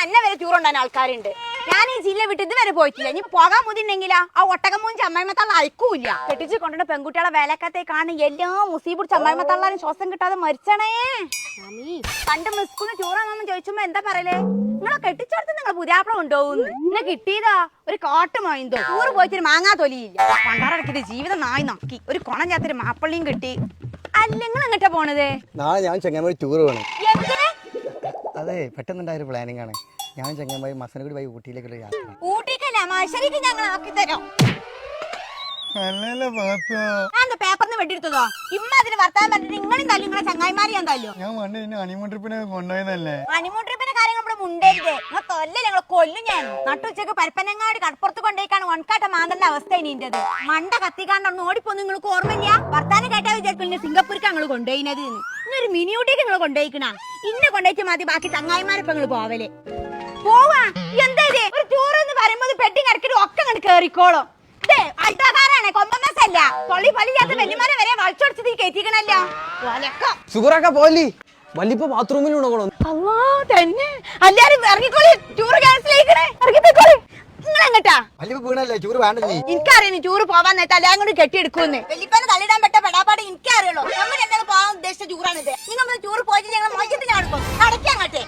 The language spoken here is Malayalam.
അന്നെ വരെ ടൂർ കൊണ്ടാൻ ആൾക്കാരുണ്ട്. ഞാൻ ഈ ജില്ല വിട്ട് ഇതുവരെ പോയിട്ടില്ല. ഇനി പോകാൻ മുതിണ്ടെങ്കിലാ ആ ഒട്ടകമൂഞ്ച് അമ്മായിമത്തള്ള അയക്കൂല്ല. കെട്ടിച്ച് കൊണ്ടുവന്ന പെൺകുട്ടികളെ വേലക്കത്തെ കാണുന്ന എല്ലാ മുസീബുടിച്ച് അമ്മായിമത്തള്ളാരും ശ്വാസം കിട്ടാതെ മരിച്ചണേ. പണ്ട് സ്കൂളിൽ ടൂറാണെന്ന് ചോദിച്ചുമ്പോ എന്താ പറയലേ? നിങ്ങളെ കെട്ടിച്ചോടത്ത് നിങ്ങൾ പുതിയാപ്പള കൊണ്ടുപോകുന്നു. എന്നെ കിട്ടിയതാ ഒരു കാട്ടുമോയിന്തോ. ടൂറ് പോയിട്ടൊരു മാങ്ങാ തൊലിയില്ല. പണ്ടാറടക്കിട്ട് ജീവിതം നായി നോക്കി ഒരു കുണം ചേർത്തൊരു മാപ്പള്ളിയും കിട്ടി. അല്ല നിങ്ങൾ എങ്ങോട്ടാ പോണത്? നാളെ ഞാൻ ചെങ്ങന്മാർ ടൂർ പോകണം. എന്തിന്? അതെ, പെട്ടെന്നുണ്ടായ ഒരു പ്ലാനിങ് ആണ്. ഞാൻ ചെങ്ങന്മാർ മസനഗുഡി പോയി ഊട്ടിയിലേക്കുള്ള യാത്ര. ഊട്ടിക്കല്ല, മശരിക്ക് ഞങ്ങൾ ആക്കി തരാം. പേപ്പറിന് വെട്ടിയെടുത്തതോ? ഇമ്മ അതിന് വർത്താനം പറഞ്ഞിട്ട് നിങ്ങളും തല്ലു, നിങ്ങളെ ചങ്ങായിമാരി ഞാൻ തല്ലോ. ഞാൻ പണ്ട് ഹണിമൂൺ ട്രിപ്പിനെ കൊണ്ടുപോയതല്ലേ. ഹണിമൂൺ ട്രിപ്പിന്റെ കാര്യം ഇവിടെ മുണ്ടരുത്. നിങ്ങൾ തൊല്ല ഞങ്ങൾ കൊല്ലും. ഞാൻ നട്ടുച്ചക്ക് പരപ്പനങ്ങാടി കടപ്പുറത്ത് കൊണ്ടേക്കാണ് വൺകാട്ട മാന്തന്റെ അവസ്ഥ ഇനിന്റത്. മണ്ട കത്തിക്കാണ്ടൊന്ന് ഓടിപ്പോ. നിങ്ങൾക്ക് ഓർമ്മയില്ല? വർത്താനം കേട്ടാ വിചാരിക്കില്ല സിംഗപ്പൂർക്ക് ഞങ്ങൾ കൊണ്ടുപോയിനത്. ഇന്നൊരു മിനി ഊട്ടിക്ക് നിങ്ങൾ കൊണ്ടുപോയിക്കണ. ഇന്നെ കൊണ്ടുപോയിട്ട് മതി ബാക്കി ചങ്ങായിമാരിപ്പോ നിങ്ങൾ പോവല്. പോവാ എന്താ ഒരു ടൂർ എന്ന് പറയുമ്പോൾ പെട്ടി കിടക്കിട്ട് ഒക്കെ അങ്ങോട്ട് കേറിക്കോളും. അൾട്ടാകാരാണ്, കൊമ്പമസല്ല. തൊള്ളി പള്ളിയാത്ത വെല്ലുമാരെ വരെ വളച്ചൊടിച്ചത് ഈ കയറ്റിക്കണല്ലോ. സുഖറൊക്കെ പോലി വല്ലിപ്പോ ബാത്റൂമിൽ അല്ലാ തന്നെ. എല്ലാരും ഇറങ്ങിക്കോളി, ടൂർ ക്യാൻസൽ ചെയ്യണേ. ഇറങ്ങിപ്പോയിക്കോളി. നിങ്ങൾ എങ്ങട്ടാ? എനിക്കറിയാം ടൂർ പോവാൻ നേരത്തെ എല്ലാം കൂടി കെട്ടിയെടുക്കുമെന്ന്. വെല്ലിപ്പനെ തള്ളിടാൻ പറ്റ പെടാപ്പാട് എനിക്കറിയുള്ളൂ. നമ്മൾ രണ്ടാളും പോകാൻ ഉദ്ദേശിച്ച ടൂറാണിത്. നിങ്ങൾ ടൂർ പോയിട്ട് ഞങ്ങൾ മോചിട്ട് ഞാൻ നടക്കും. നടക്കങ്ങട്ടെ.